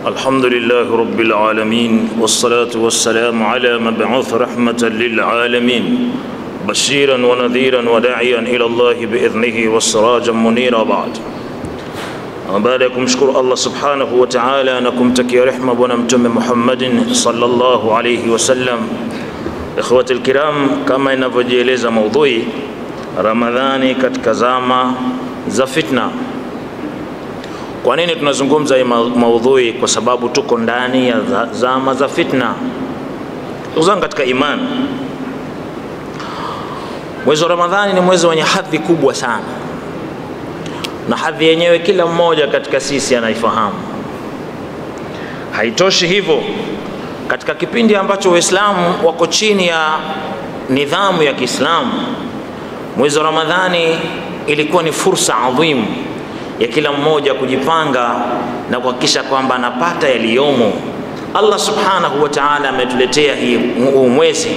الحمد لله رب العالمين والصلاة والسلام على مبعوث رحمة للعالمين بشيرا ونذيرا وداعيا إلى الله بإذنه والسراجا منيرا. بعد أباركم شكر الله سبحانه وتعالى أنكم تكي رحمة ونمتم محمد صلى الله عليه وسلم. إخوة الكرام, كما inavyojieleza maudhui Ramadhani katika zama za fitna. Kwa nini tunazungumza hii maudhui? Kwa sababu tuko ndani ya zama za fitna. Uzanga katika imani, mwezi wa Ramadhani ni mwezi wenye hadhi kubwa sana, na hadhi yenyewe kila mmoja katika sisi anaifahamu. Haitoshi hivyo, katika kipindi ambacho Waislamu wako chini ya nidhamu ya Kiislamu, mwezi wa Ramadhani ilikuwa ni fursa adhimu ya kila mmoja kujipanga na kuhakikisha kwamba anapata yaliyomo. Allah subhanahu wa ta'ala ametuletea huu mwezi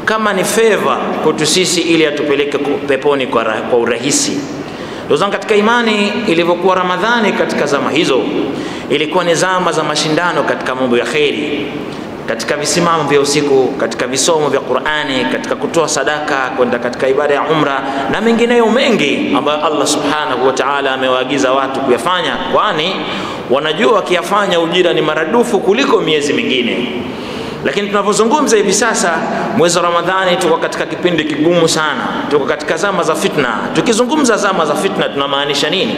kama ni favor kwetu sisi, ili atupeleke peponi kwa urahisi. Ndugu katika imani, ilivyokuwa Ramadhani katika zama hizo ilikuwa ni zama za mashindano katika mambo ya kheri, katika visimamo vya usiku, katika visomo vya Qur'ani, katika kutoa sadaka, kwenda katika ibada ya umra na mengineyo mengi ambayo Allah subhanahu wa ta'ala amewaagiza watu kuyafanya, kwani wanajua wakiyafanya ujira ni maradufu kuliko miezi mingine. Lakini tunapozungumza hivi sasa mwezi wa Ramadhani, tuko katika kipindi kigumu sana, tuko katika zama za fitna. Tukizungumza zama za fitna tunamaanisha nini?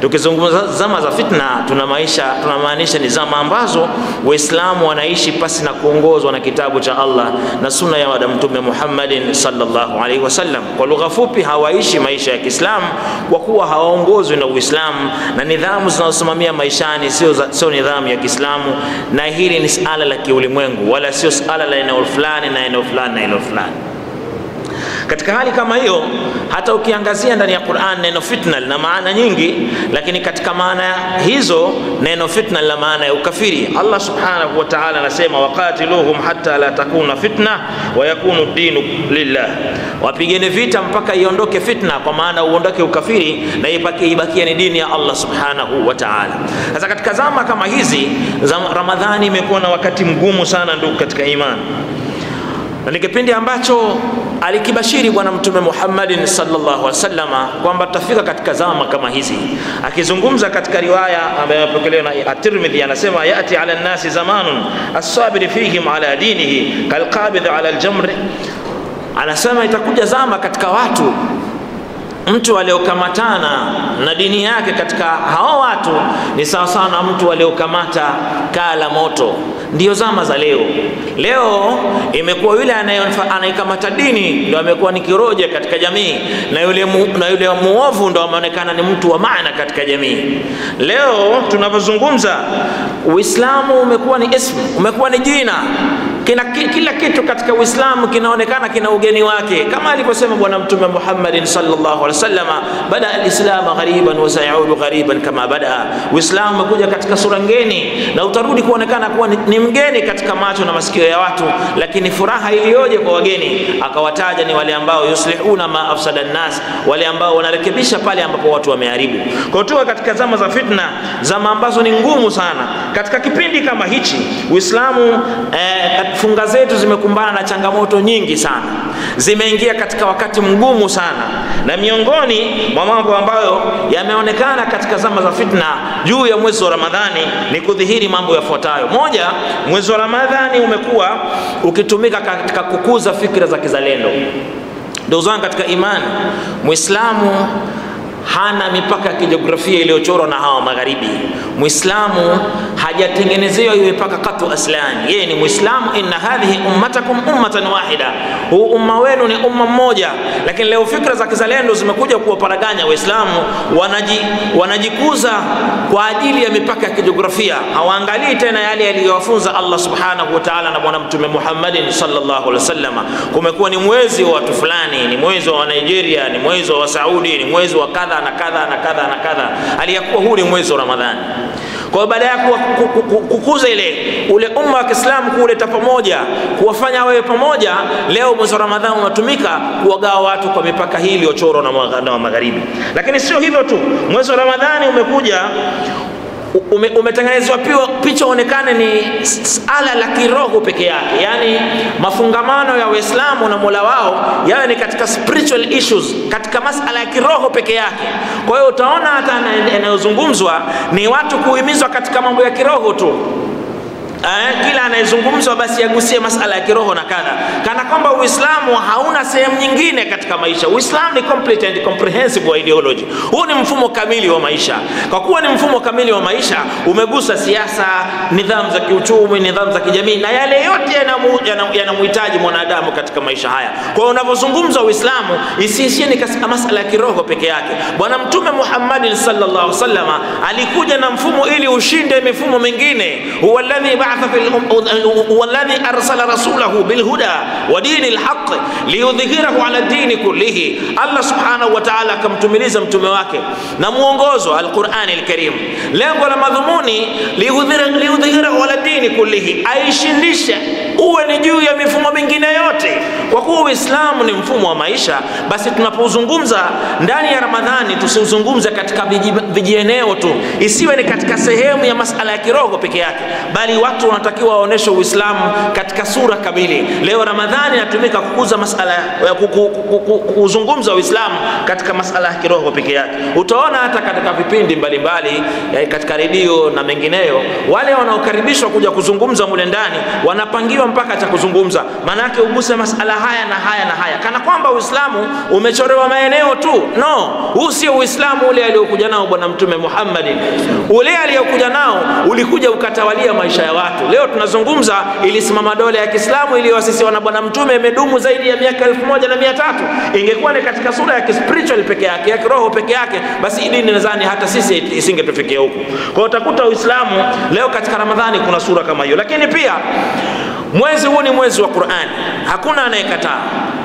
Tukizungumza zama za fitna tunamaanisha ni zama ambazo Waislamu wanaishi pasi na kuongozwa na kitabu cha Allah na sunna ya Mtume Muhammadin sallallahu alaihi wasallam. Kwa lugha fupi, hawaishi maisha ya Kiislamu kwa kuwa hawaongozwi na Uislamu, na nidhamu zinazosimamia maishani sio nidhamu ya Kiislamu, na hili ni suala la kiulimwengu, wala sio suala la eneo fulani na eneo fulani na eneo fulani. Katika hali kama hiyo, hata ukiangazia ndani ya Qur'an, neno fitna lina maana nyingi, lakini katika maana hizo neno fitna lina maana ya ukafiri. Allah subhanahu wa ta'ala anasema, waqatiluhum hatta la takuna fitna wa yakunu dinu lillah, wapigeni vita mpaka iondoke fitna, kwa maana uondoke ukafiri na ibakie ni dini ya Allah subhanahu wa ta'ala. Sasa katika zama kama hizi za Ramadhani imekuwa na wakati mgumu sana ndugu katika imani, na ni kipindi ambacho alikibashiri Bwana Mtume Muhammadin sallallahu alaihi wasallam kwamba tutafika katika zama kama hizi. Akizungumza katika riwaya ambayo imepokelewa na At-Tirmidhi, anasema yati ala an-nasi zamanun as-sabir fihim ala dinihi kalqabid ala al-jamr. Anasema itakuja zama katika watu, mtu aliyokamatana na dini yake katika hao watu ni sawa sawa na mtu aliyokamata kaa la moto. Ndio zama za leo. Leo imekuwa yule anayekamata dini ndio amekuwa ni kiroja katika jamii, na yule muovu ndio ameonekana ni mtu wa maana katika jamii. Leo tunapozungumza, Uislamu umekuwa ni ismu, umekuwa ni jina. Kila kitu katika Uislamu kinaonekana kina ugeni wake, kama alivyosema Bwana Mtume Muhammadin sallallahu alaihi wasallam, bada al-islam ghariban wa sayaudu ghariban kama bada. Uislamu umekuja katika sura ngeni na utarudi kuonekana kuwa ni mgeni katika macho na masikio ya watu, lakini furaha iliyoje kwa wageni. Akawataja ni wale ambao yuslihuna ma afsada an-nas, wale ambao wanarekebisha pale ambapo watu wameharibu. Kwa hiyo katika zama za fitna, zama ambazo ni ngumu sana. Katika kipindi kama hichi Uislamu funga zetu zimekumbana na changamoto nyingi sana, zimeingia katika wakati mgumu sana, na miongoni mwa mambo ambayo yameonekana katika zama za fitna juu ya mwezi wa Ramadhani ni kudhihiri mambo yafuatayo. Moja, mwezi wa Ramadhani umekuwa ukitumika katika kukuza fikra za kizalendo. Ndugu zangu katika imani, Muislamu hana mipaka ya kijiografia iliyochorwa na hawa magharibi. Muislamu hajatengenezewa hiyo mipaka katu aslani. Yeye ni Muislamu, inna hadhihi ummatakum ummatan wahida, huu umma wenu ni umma mmoja. Lakini leo fikra za kizalendo zimekuja kuwaparaganya Waislamu, wanajikuza kwa ajili ya mipaka ya kijiografia. Hawaangalii tena yale aliyowafunza Allah subhanahu wa ta'ala na Bwana Mtume Muhammadin sallallahu alaihi wasallam. Kumekuwa ni mwezi wa watu fulani, ni mwezi wa Nigeria, ni mwezi wa Saudi, ni mwezi wa kadha na kadha na kadha na kadha, aliyakuwa huu ni mwezi wa Ramadhani. Kwa baada ya kukuza ule umma wa Kiislamu, kuleta pamoja, kuwafanya wawe pamoja, leo mwezi wa Ramadhani unatumika kuwagawa watu kwa mipaka hii iliyochorwa na magharibi. Lakini sio hivyo tu, mwezi wa Ramadhani umekuja umetengenezwa picha onekane ni ala la kiroho peke yake, yani mafungamano ya Uislamu na Mola wao yawe ni katika spiritual issues, katika masala ya kiroho peke yake. Kwa hiyo utaona hata yanayozungumzwa ni watu kuhimizwa katika mambo ya kiroho tu. Kila anayezungumzwa basi yagusie masala ya kiroho na kadha, kana kwamba Uislamu hauna sehemu nyingine katika maisha. Uislamu ni complete and comprehensive ideology. Huu ni mfumo kamili wa maisha. Kwa kuwa ni mfumo kamili wa maisha, umegusa siasa, nidhamu za kiuchumi, nidhamu za kijamii na yale yote yanamhitaji mwanadamu katika maisha haya. Kwa hiyo unapozungumza Uislamu isiishie ni katika masala ya kiroho peke yake. Bwana Mtume Muhammad sallallahu alaihi wasallam alikuja na mfumo ili ushinde mifumo mingine. Huwa alladhi والذي أرسل رسوله بالهدى ودين الحق ليظهره على الدين كله. الله سبحانه وتعالى kamtumiliza mtume wake na muongozo al-Qur'an al-Karim, lengo la madhumuni liyudhhirahu ala dini kullihi, aishindishe uwe ni juu ya mifumo mingine yote. Kwa kuwa Uislamu ni mfumo wa maisha, basi tunapozungumza ndani ya Ramadhani tusizungumze katika vijieneo tu, isiwe ni katika sehemu ya masala ya kiroho peke yake, bali watu wanatakiwa waoneshe Uislamu katika sura kamili. Leo Ramadhani inatumika kukuza masala kuzungumza Uislamu katika masala ya kiroho peke yake. Utaona hata katika vipindi mbalimbali katika redio na mengineyo, wale wanaokaribishwa kuja kuzungumza mule ndani wanapangiwa mpaka cha kuzungumza, maana yake uguse masala haya na haya na haya, kana kwamba Uislamu umechorewa maeneo tu. No, huu sio Uislamu ule aliokuja nao Bwana Mtume Muhammad. Ule aliokuja nao ulikuja ukatawalia maisha ya watu. Leo tunazungumza ilisimama dola ya Kiislamu iliyoasisiwa na Bwana Mtume, imedumu zaidi ya miaka 1300. Ingekuwa ni katika sura ya spiritual peke yake, ya kiroho peke yake, basi dini nadhani hata sisi isingetufikia huko. Kwa hiyo utakuta Uislamu leo katika Ramadhani kuna sura kama hiyo. Lakini pia mwezi huu ni mwezi wa Qur'ani, hakuna anayekataa.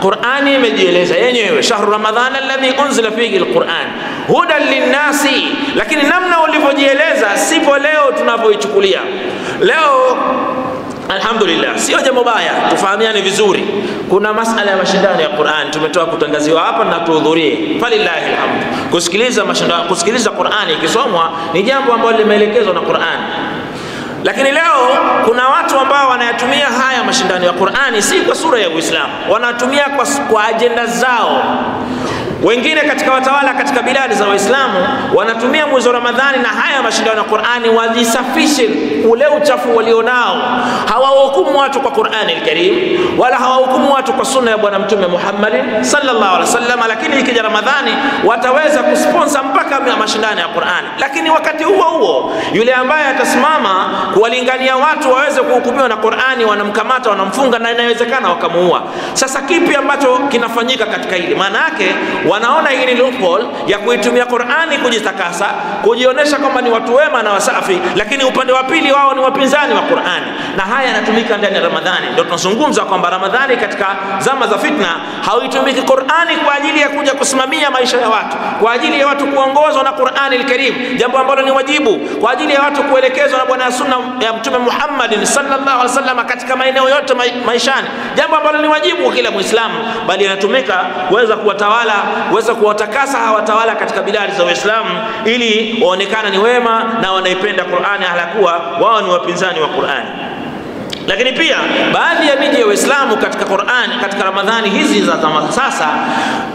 Qur'ani imejieleza yenyewe, shahru ramadhana alladhi unzila fihi alquran hudan linnasi. Lakini namna ulivyojieleza sivyo leo tunavyoichukulia. Leo alhamdulillah, sio jambo baya, tufahamiane vizuri. Kuna masala ya mashindano ya Qur'an tumetoa kutangaziwa hapa na tuhudhurie, falillahi alhamd. Kusikiliza mashindano, kusikiliza Qur'ani ikisomwa ni jambo ambalo limeelekezwa na Qur'an. Lakini leo kuna watu ambao wanayatumia haya mashindano ya Qur'ani si kwa sura ya Uislamu, wanatumia kwa agenda zao. Wengine katika watawala katika biladi za Waislamu wanatumia mwezi wa Ramadhani na haya mashindano ya Qur'ani wajisafishe ule uchafu walionao. Hawahukumu watu kwa Qur'ani al-Karim wala hawahukumu watu kwa sunna ya Bwana Mtume Muhammad sallallahu alaihi wasallam, lakini ikija Ramadhani wataweza kusponsor mpaka mashindano ya Qur'ani. Lakini wakati huo huo yule ambaye atasimama kuwalingania watu waweze kuhukumiwa na Qur'ani wanamkamata, wanamfunga na inawezekana wakamuua. Sasa kipi ambacho kinafanyika katika hili? Maana yake wanaona hii ni loophole ya kuitumia Qur'ani kujitakasa, kujionyesha kwamba ni watu wema na wasafi, lakini upande wa pili wao ni wapinzani wa Qur'ani. Na haya yanatumika ndani ya Ramadhani. Ndio tunazungumza kwamba Ramadhani katika zama za fitna hauitumiki Qur'ani kwa ajili ya kuja kusimamia maisha ya watu, kwa ajili ya watu kuongozwa na Qur'ani al-Karim, jambo ambalo ni wajibu, kwa ajili ya watu kuelekezwa na Bwana Sunna ya Mtume Muhammad sallallahu alaihi wasallam katika maeneo yote maishani, jambo ambalo ni wajibu kwa kila Muislamu, bali yanatumika kuweza kuwatawala, kuweza kuwatakasa hawa watawala katika biladi za Uislamu ili waonekane ni wema na wanaipenda Qur'ani, halakuwa wao ni wapinzani wa Qur'ani. Lakini pia baadhi ya miji ya Uislamu katika Qur'an katika Ramadhani hizi za sasa,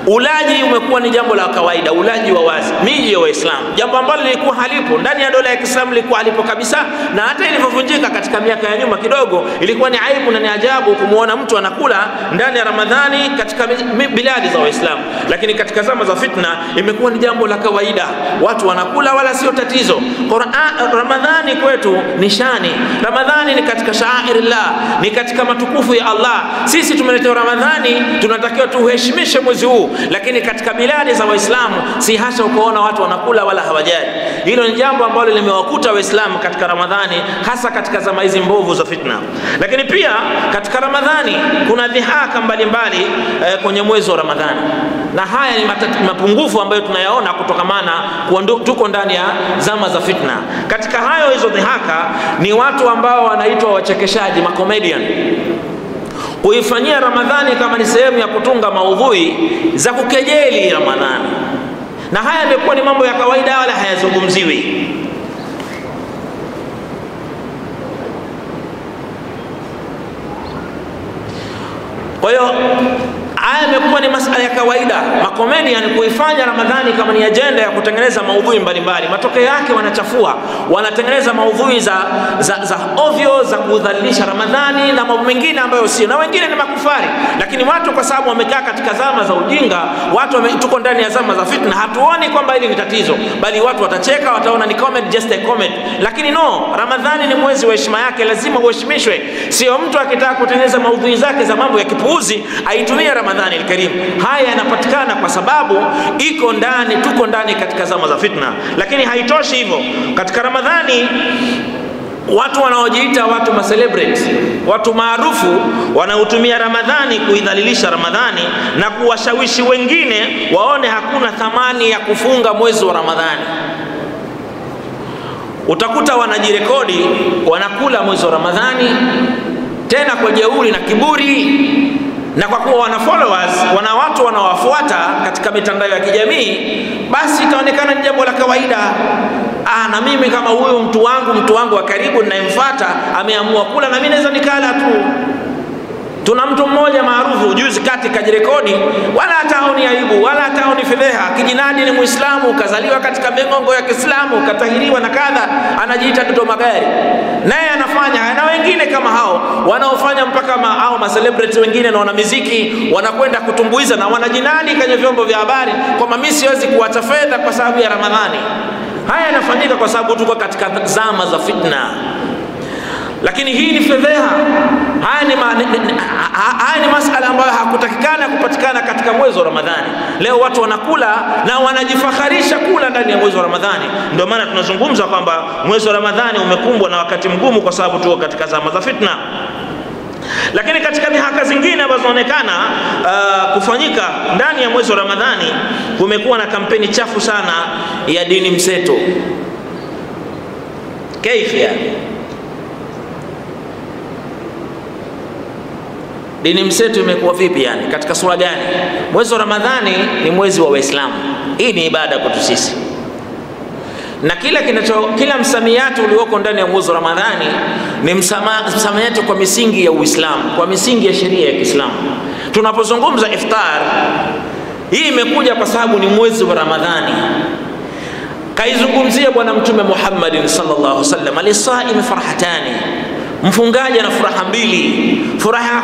ulaji umekuwa ni jambo la kawaida, ulaji wa wazi miji ya Waislamu, jambo ambalo lilikuwa halipo ndani ya dola ya Kiislamu, lilikuwa halipo kabisa. Na hata ilivyovunjika katika miaka ya nyuma kidogo, ilikuwa ni aibu na ni ajabu kumuona mtu anakula ndani ya Ramadhani katika biladi za Waislamu. Lakini katika zama za fitna imekuwa ni jambo la kawaida, watu wanakula wala sio tatizo. Ramadhani kwetu ni shani, Ramadhani ni katika sha'air Allah, ni katika matukufu ya Allah. Sisi tumeletewa Ramadhani, tunatakiwa tuheshimishe mwezi huu. Lakini katika biladi za Waislamu si hasa ukaona watu wanakula wala hawajali. Hilo ni jambo ambalo limewakuta Waislamu katika Ramadhani, hasa katika zama hizi mbovu za fitna. Lakini pia katika Ramadhani kuna dhihaka mbalimbali kwenye mwezi wa Ramadhani, na haya ni mapungufu ambayo tunayaona kutokamana kwa tuko ndani ya zama za fitna. Katika hayo hizo dhihaka ni watu ambao wanaitwa wachekeshaji, macomedian, kuifanyia Ramadhani kama ni sehemu ya kutunga maudhui za kukejeli Ramadhani. Na haya yamekuwa ni mambo ya kawaida wala hayazungumziwi. Kwa hiyo haya yamekuwa ni masuala ya kawaida. Makomedian kuifanya Ramadhani kama ni agenda ya kutengeneza maudhui mbalimbali. Matokeo yake wanachafua, wanatengeneza maudhui za ovyo za kudhalilisha Ramadhani na mambo mengine ambayo sio, na wengine ni makufari. Lakini watu kwa sababu wamekaa katika zama za ujinga, tuko ndani ya zama za fitna, hatuoni kwamba hili ni tatizo, bali watu watacheka, wataona ni comedy, just a comedy. Lakini no, Ramadhani ni mwezi wa heshima yake, lazima uheshimishwe. Sio mtu akitaka kutengeneza maudhui zake za mambo ya kipuuzi aitumie Ramadhani al-Karim. Haya yanapatikana kwa sababu tuko ndani katika zama za fitna. Lakini haitoshi hivyo. Katika Ramadhani watu wanaojiita watu ma celebrate, watu maarufu, wanautumia Ramadhani kuidhalilisha Ramadhani na kuwashawishi wengine waone hakuna thamani ya kufunga mwezi wa Ramadhani. Utakuta wanajirekodi wanakula mwezi wa Ramadhani, tena kwa jeuri na kiburi, na kwa kuwa wana followers, wana watu wanawafuata katika mitandao ya kijamii, basi itaonekana ni jambo la kawaida. Na mimi kama huyu mtu wangu wa karibu ninayemfuata ameamua kula, na mimi naweza nikala tu. Tuna mtu mmoja maarufu juzi kati kajirekodi, wala hataoni aibu wala hataoni fedheha, kijinadi ni Muislamu, kazaliwa katika mengongo ya Kiislamu, katahiriwa na kadha, anajiita Dodoma Gari, naye anafanya. Na wengine kama hao wanaofanya mpaka ma celebrities wengine na wana muziki wanakwenda kutumbuiza na wanajinadi kwenye vyombo vya habari kwamba mimi siwezi kuacha fedha kwa sababu ya Ramadhani. Haya yanafanyika kwa sababu tuko katika zama za fitna. Lakini hii ni fedheha. Haya ni masuala ambayo hakutakikana kupatikana katika mwezi wa Ramadhani. Leo watu wanakula na wanajifakharisha kula ndani ya mwezi wa Ramadhani. Ndio maana tunazungumza kwamba mwezi wa Ramadhani umekumbwa na wakati mgumu kwa sababu tuko katika zama za fitna. Lakini katika dhihaka zingine ambazo zinaonekana kufanyika ndani ya mwezi wa Ramadhani, kumekuwa na kampeni chafu sana ya dini mseto. Kaifia dini mseto imekuwa vipi yani? Katika sura gani? Mwezi wa Ramadhani ni mwezi wa Waislamu. Hii ni ibada kwetu sisi. Na kila msamiati ulioko ndani ya mwezi wa Ramadhani ni msamiati kwa misingi ya Uislamu, kwa misingi ya sheria ya Kiislamu. Tunapozungumza iftar, hii imekuja kwa sababu ni mwezi wa Ramadhani. Kaizungumzia Bwana Mtume Muhammad sallallahu alaihi wasallam, alisaimi farhatani, mfungaji ana furaha mbili. Furaha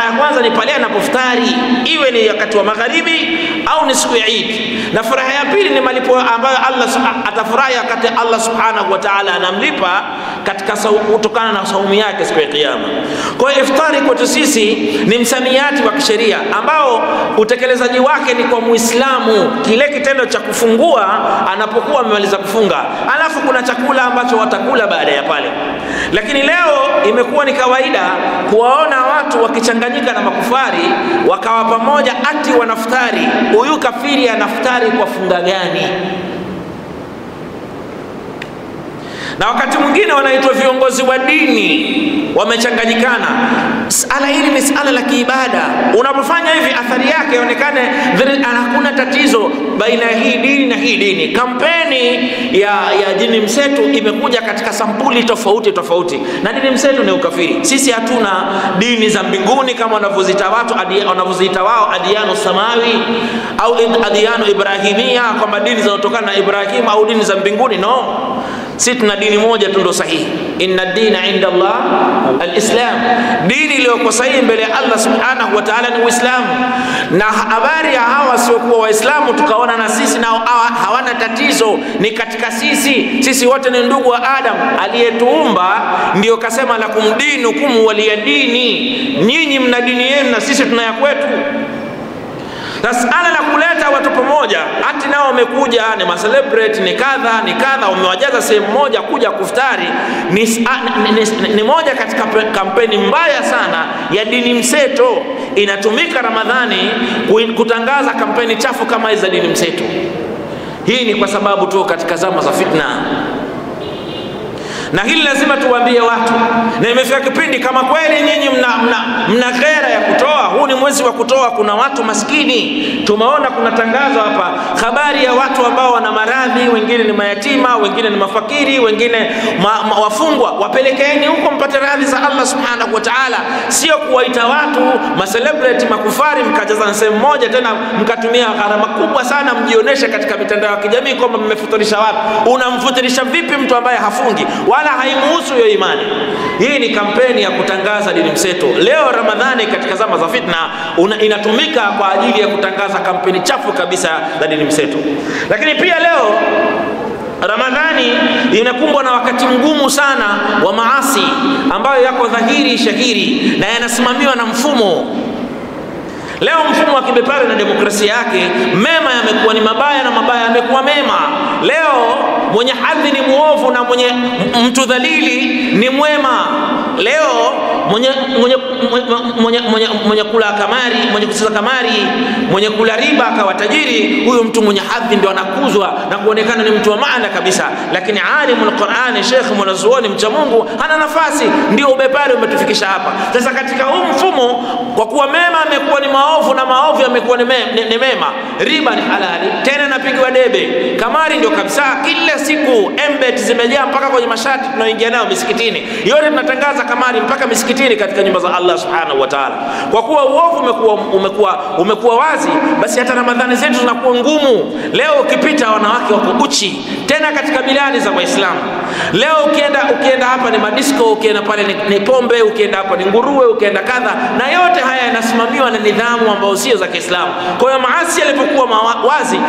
ya kwanza ni pale anapoftari, iwe ni wakati wa magharibi au ni siku ya Eid. Na furaha ya pili ni malipo ambayo Allah atafurahi wakati Allah subhanahu wa ta'ala anamlipa katika kutokana na saumu yake siku ya Kiyama. Kwa hiyo iftari kwetu sisi ni msamiati wa kisheria ambao utekelezaji wake ni kwa Muislamu, kile kitendo cha kufungua anapokuwa amemaliza kufunga, alafu kuna chakula ambacho watakula baada ya pale. Lakini leo imekuwa ni kawaida kuwaona watu wakichanganyika na makufari wakawa pamoja ati wanaftari. Huyu kafiri anaftari kwa funga gani? Na wakati mwingine wanaitwa viongozi wa dini wamechanganyikana. Sala hili ni sala la kiibada. Unapofanya hivi athari yake ionekane hakuna tatizo baina ya hii dini na hii dini. Kampeni ya dini mseto imekuja katika sampuli tofauti. Na dini mseto ni ukafiri. Sisi hatuna dini za mbinguni kama wanavyoziita wao adiyanu samawi au adiyanu ibrahimia, kwamba dini zinazotokana na Ibrahim au dini za mbinguni. No. Sisi tuna dini moja tu ndio sahihi. Inna dina inda Allah al-Islam. Dini iliyo sahihi mbele ya Allah subhanahu wa ta'ala ni Uislamu. Na habari ya hawa siokuwa Waislamu tukaona na sisi nao hawana tatizo, ni katika sisi wote ni ndugu wa Adam aliyetuumba. Ndio kasema lakum dinukum waliya dini, nyinyi mna dini yenu na sisi tuna ya kwetu. Sala la kuleta watu pamoja, ati nao wamekuja ni ma celebrate ni kadha wamewajaza sehemu moja kuja kuftari, ni moja katika kampeni mbaya sana ya dini mseto. Inatumika Ramadhani kutangaza kampeni chafu kama hizo za dini mseto. Hii ni kwa sababu tu katika zama za fitna. Na hili lazima tuwaambie watu, na imefika kipindi kama kweli nyinyi mna ghera ya kutoa, huu ni mwezi wa kutoa. Kuna watu maskini, tumeona kuna tangazo hapa, habari ya watu ambao wana maradhi, wengine ni mayatima, wengine ni mafakiri, wengine wafungwa. Wapelekeeni huko mpate radhi za Allah subhanahu wa ta'ala, sio kuwaita watu macelebrity makufari mkajaza sehemu moja, tena mkatumia gharama kubwa sana mjioneshe katika mitandao ya kijamii kwamba mmefutarisha watu. Unamfutarisha vipi mtu ambaye hafungi wala haimuhusu hiyo imani? Hii ni kampeni ya kutangaza dini mseto. Leo Ramadhani katika zama za fitna inatumika kwa ajili ya kutangaza kampeni chafu kabisa za dini mseto. Lakini pia leo Ramadhani inakumbwa na wakati mgumu sana wa maasi ambayo yako dhahiri shahiri na yanasimamiwa na mfumo. Leo mfumo wa kibepari na demokrasia yake, mema yamekuwa ni mabaya na mabaya yamekuwa mema. Leo mwenye hadhi ni muovu na mtu dhalili ni mwema. Leo mwenye kula kamari, mwenye kucheza kamari, mwenye kula riba akawa tajiri, huyo mtu mwenye hadhi ndio anakuzwa na kuonekana ni mtu wa maana kabisa. Lakini alimul Qur'ani, Sheikh mwanazuoni mcha Mungu, hana nafasi. Ndio ubepari umetufikisha hapa. Sasa katika huu mfumo, kwa kuwa mema yamekuwa ni maovu na maovu yamekuwa ni mema, riba ni halali tena napigwa debe, kamari ndio kabisa. Kila siku embet zimejaa mpaka kwenye mashati tunaoingia nayo misikitini, yote tunatangaza kamari mpaka misikitini katika nyumba za Allah subhanahu wa ta'ala. Kwa kuwa uovu umekuwa wazi, basi hata Ramadhani zetu zinakuwa ngumu. Leo ukipita wanawake wako uchi tena katika biladi za Waislamu. Leo ukienda hapa ni madisco, ukienda pale ni pombe, ukienda hapa ni nguruwe, ukienda kadha, na yote haya yanasimamiwa na nidhamu ambazo sio za Kiislamu. Kwa hiyo maasi yalipokuwa wazi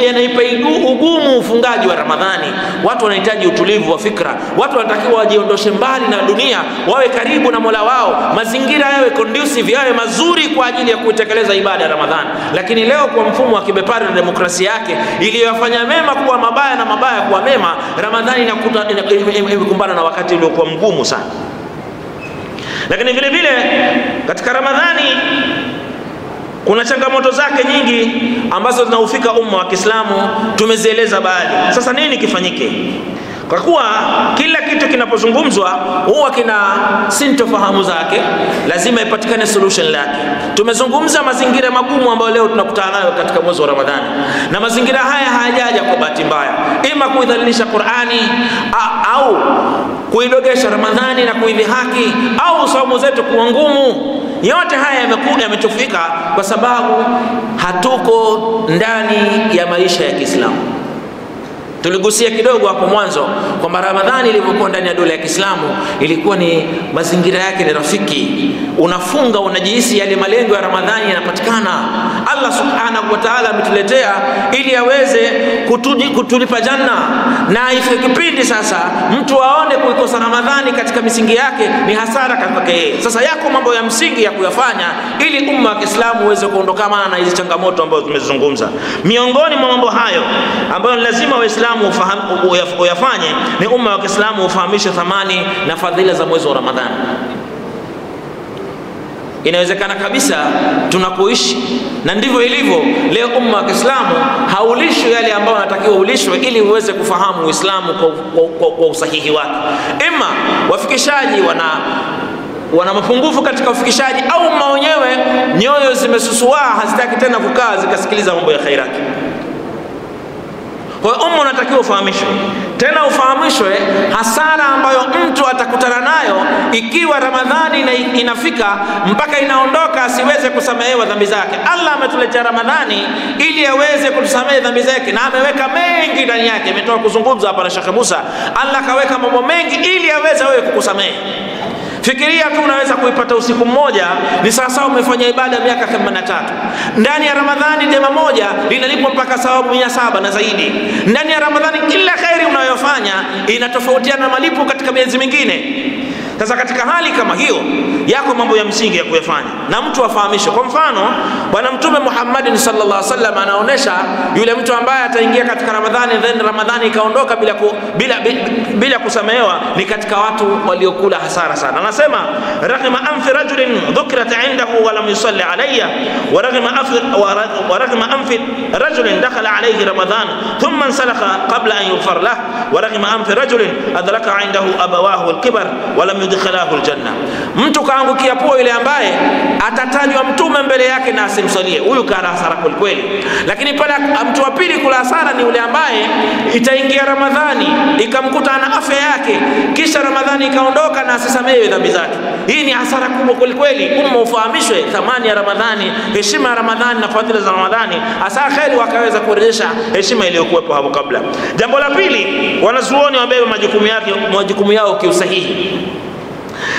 yanaipa ugumu ufungaji wa Ramadhani. Watu wanahitaji utulivu wa fikra, watu wanatakiwa wajiondoshe mbali na dunia, wawe karibu na Mola wao, mazingira yawe conducive, yawe mazuri kwa ajili ya kutekeleza ibada ya Ramadhani. Lakini leo kwa mfumo wa kibepari na demokrasia yake iliyofanya mema kuwa mabaya na mabaya kuwa mema, Ramadhani imekumbana na wakati uliokuwa mgumu sana. Lakini vile vile katika Ramadhani kuna changamoto zake nyingi ambazo zinaufika umma wa Kiislamu, tumezieleza baadhi. Sasa nini kifanyike? Kwa kuwa kila kitu kinapozungumzwa huwa kina sintofahamu zake, lazima ipatikane solution lake. Tumezungumza mazingira magumu ambayo leo tunakutana nayo katika mwezi wa Ramadhani, na mazingira haya hayajaja kwa bahati mbaya, ima kuidhalilisha Qur'ani au kuidogesha Ramadhani na kuidhihaki, au saumu zetu kuwa ngumu. Yote haya yametufika kwa sababu hatuko ndani ya maisha ya Kiislamu. Tuligusia kidogo hapo mwanzo kwamba Ramadhani ilipokuwa ndani ya dola ya Kiislamu ilikuwa ni mazingira yake ni rafiki. Unafunga unajihisi yale malengo ya Ramadhani yanapatikana. Allah subhanahu wa ta'ala ametuletea ili aweze kutulipa janna, na ifike kipindi sasa mtu aone kuikosa Ramadhani katika misingi yake ni hasara kwake yeye. Sasa yako mambo ya msingi ya kuyafanya ili umma wa Kiislamu uweze kuondokana na hizo changamoto ambazo tumezungumza. Miongoni mwa mambo hayo ambayo lazima Waislamu uyafanye ni umma wa Kiislamu ufahamishe thamani na fadhila za mwezi wa Ramadhani. Inawezekana kabisa tunakoishi, na ndivyo ilivyo leo, umma wa Kiislamu haulishwi yale ambayo anatakiwa ulishwe ili uweze kufahamu Uislamu kwa usahihi wake. Ima wafikishaji wana mapungufu katika ufikishaji, au umma wenyewe nyoyo zimesusua, hazitaki tena kukaa zikasikiliza mambo ya khairati. Kwa umma unatakiwa ufahamishwe, tena ufahamishwe hasara ambayo mtu atakutana nayo ikiwa Ramadhani inafika mpaka inaondoka asiweze kusamehewa dhambi zake. Allah ametuletea Ramadhani ili aweze kutusamehe dhambi zake, na ameweka mengi ndani yake. Imetoka kuzungumza hapa na Sheikh Musa, Allah kaweka mambo mengi ili aweze wewe kukusamehe. Fikiria tu unaweza kuipata usiku mmoja, ni sawasawa umefanya ibada miaka 83. Ndani ya Ramadhani jema moja linalipwa mpaka thawabu 700 na zaidi. Ndani ya Ramadhani kila khairi unayofanya inatofautiana na malipo katika miezi mingine. Sasa katika hali kama hiyo, yako mambo ya msingi ya kuyafanya na mtu afahamishwe. Kwa mfano, Bwana Mtume Muhammad sallallahu alaihi wasallam anaonesha yule mtu ambaye ataingia katika Ramadhani then Ramadhani ikaondoka bila kusamehewa ni katika watu waliokula hasara sana. Anasema raghima anfi rajulin dhukrat indahu wa lam yusalli alayya wa raghima anfi rajulin dakhala alayhi Ramadhan thumma insalakha qabla an yughfar lahu wa raghima anfi rajulin adraka indahu abawahu alkibar wa lam yudkhilahu aljanna. Mtu kaangukia pua ile ambaye atatajwa mtume mbele yake na asimsalie, huyu kana hasara kweli. Lakini pale mtu wa pili kula hasara ni yule ambaye itaingia Ramadhani ikamkuta ana afya yake, kisha Ramadhani ikaondoka na asisamehe dhambi zake. Hii ni hasara kubwa kweli. Umma ufahamishwe thamani ya Ramadhani, heshima ya Ramadhani na fadhila za Ramadhani, hasa kheri wakaweza kurejesha heshima iliyokuwepo hapo kabla. Jambo la pili, wanazuoni wabebe majukumu yao kiusahihi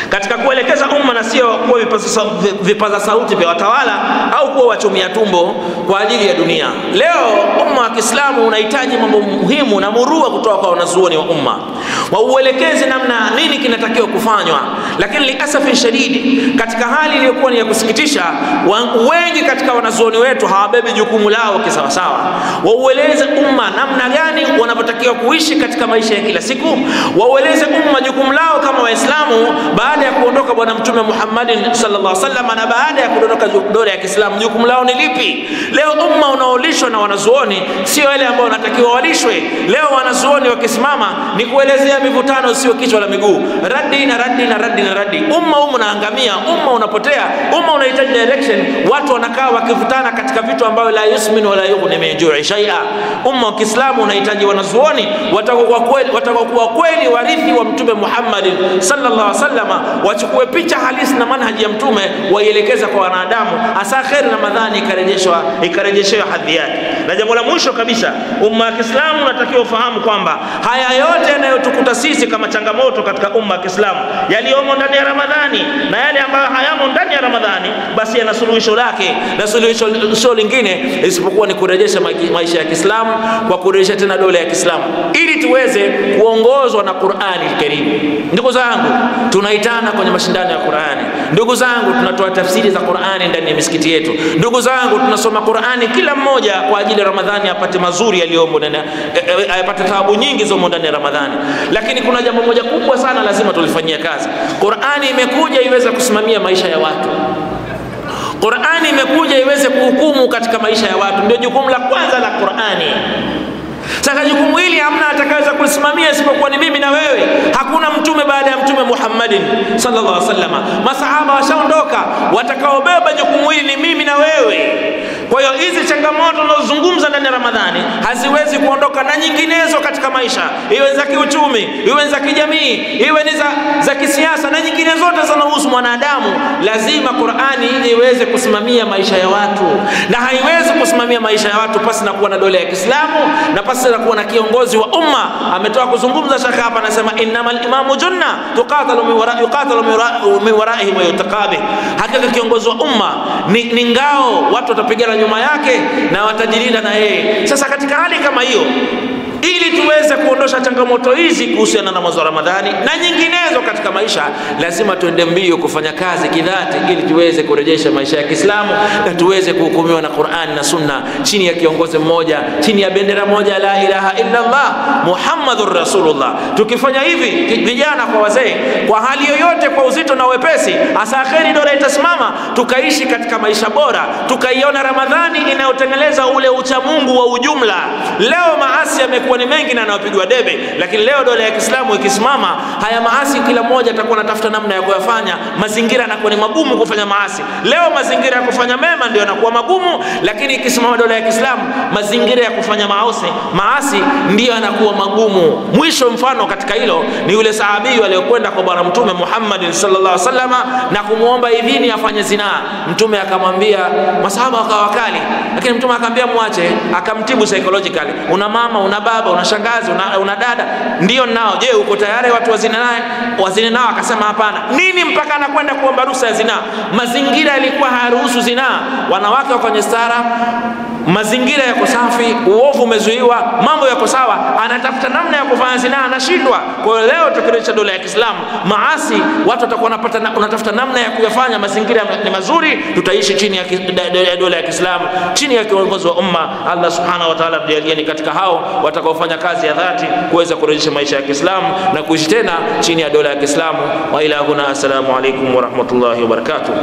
katika kuelekeza umma na sio kuwa vipaza sauti vya watawala au kuwa wachomia tumbo kwa ajili ya dunia. Leo umma wa Kiislamu unahitaji mambo muhimu na murua kutoka kwa wanazuoni wa umma, wauelekeze namna nini kinatakiwa kufanywa. Lakini liasafi shadidi, katika hali iliyokuwa ni ya kusikitisha, wengi katika wanazuoni wetu hawabebi jukumu lao kisawasawa. Waueleze umma namna gani wanavyotakiwa kuishi katika maisha ya kila siku, waueleze umma jukumu lao kama Waislamu baada ya kuondoka bwana Mtume Muhammad sallallahu alaihi wasallam na baada ya kuondoka dola ya Kiislamu, jukumu lao ni lipi? Leo umma unaolishwa na wanazuoni sio wale ambao wanatakiwa walishwe. Leo wanazuoni wakisimama ni kuelezea mivutano sio kichwa la miguu, radi na radi na radi na radi. Umma unaangamia, umma unapotea, umma unahitaji direction. Watu wanakaa wakivutana katika vitu ambavyo la yusmin wala yughni min ju'i shay'a. Umma wa Kiislamu unahitaji wanazuoni watakokuwa kweli warithi wa Mtume Muhammad sallallahu alaihi wasallam, wachukue picha halisi na manhaji ya Mtume waielekeza kwa wanadamu, hasa kheri Ramadhani ikarejeshwa hadhi yake. Na jambo la mwisho kabisa, umma wa Kiislamu unatakiwa ufahamu kwamba haya yote yanayotukuta sisi kama changamoto katika umma wa Kiislamu yaliyomo ndani ya Ramadhani na yale ambayo hayamo ndani ya Ramadhani, basi yana suluhisho lake, na suluhisho lingine isipokuwa ni kurejesha maisha ya Kiislamu kwa kurejesha tena dola ya Kiislamu ili tuweze kuongozwa na Qur'ani Karim. Ndugu zangu, tunaitana kwenye mashindano ya Qur'ani. Ndugu zangu, tunatoa tafsiri za Qur'ani ndani ya misikiti yetu. Ndugu zangu, tunasoma Qur'ani kila mmoja kwa ajili ya Ramadhani apate mazuri yaliyomo ndani, apate thawabu nyingi zomo ndani ya Ramadhani. Lakini kuna jambo moja kubwa sana lazima tulifanyie kazi. Qur'ani imekuja iweze kusimamia maisha ya watu. Qur'ani imekuja iweze kuhukumu katika maisha ya watu. Ndio jukumu la kwanza la Qur'ani. Sasa jukumu hili hamna atakayeweza kulisimamia isipokuwa ni mimi na wewe. Hakuna mtume baada ya Mtume Muhammadin sallallahu alaihi wasallam. Masahaba washaondoka, watakaobeba jukumu hili ni mimi na wewe. Kwa hiyo hizi changamoto tunazozungumza ndani ya Ramadhani haziwezi kuondoka na nyinginezo katika maisha, iwe za kiuchumi, iwe za kijamii, iwe ni za kisiasa na nyingine zote zinazohusu mwanadamu. Lazima Qur'ani ili iweze kusimamia maisha ya watu, na haiwezi kusimamia maisha ya watu pasi na kuwa na dola ya Kiislamu na pasi na kuwa na kiongozi wa umma. Ametoa kuzungumza shaka hapa, anasema innamal imamu junna tuqatalu min waraihi wa yutaqabi. Hakika kiongozi wa umma ni ngao, watu watapigana nyuma yake na watajilinda na yeye. Sasa katika hali kama hiyo, ili tuweze kuondosha changamoto hizi kuhusiana na mwezi wa Ramadhani na nyinginezo katika maisha, lazima tuende mbio kufanya kazi kidhati ili tuweze kurejesha maisha ya Kiislamu na tuweze kuhukumiwa na Qur'an na Sunna chini ya kiongozi mmoja, chini ya bendera moja, la ilaha illa Allah Muhammadur Rasulullah. Tukifanya hivi, vijana kwa wazee, kwa hali yoyote, kwa uzito na wepesi, hasa kheri dola itasimama, tukaishi katika maisha bora, tukaiona Ramadhani inayotengeleza ule ucha Mungu wa ujumla. Leo maasi yamekuwa ni mengi na yanapigwa debe, lakini leo dola ya Kiislamu ikisimama, haya maasi kila mmoja atakuwa anatafuta namna ya kuyafanya. Mazingira yanakuwa ni magumu kufanya maasi. Leo mazingira ya kufanya mema ndio yanakuwa magumu, lakini ikisimama dola ya Kiislamu, mazingira ya kufanya maasi ndio yanakuwa magumu. Mwisho mfano katika hilo ni yule sahabi aliyokwenda kwa bwana Mtume Muhammad sallallahu alaihi wasallam na kumuomba idhini afanye zinaa. Mtume akamwambia, masahaba wakawa wakali, lakini Mtume akamwambia muache, akamtibu psychologically. Una mama, una baba, una shangazi, una dada, ndio nao. Je, uko tayari watu wazine nao? Akasema hapana. Nini mpaka anakwenda kuomba ruhusa ya zinaa? Mazingira yalikuwa hayaruhusu zinaa, wanawake wako kwenye stara, mazingira yako safi, uovu umezuiwa, mambo yako sawa, anatafuta namna ya kufanya zinaa, anashindwa. Kwa hiyo leo tukirejesha dola ya Kiislamu, maasi watu watakuwa wanatafuta namna ya kuyafanya, mazingira ni mazuri, tutaishi chini ya dola ya Kiislamu, chini ya kiongozi wa umma. Allah subhanahu wa ta'ala ndiye katika hao watakaofanya kazi ya dhati kuweza kurejesha maisha ya Kiislamu na kuishi tena chini ya dola ya Kiislamu. Wa ila huna, assalamu alaikum wa rahmatullahi wa barakatuh.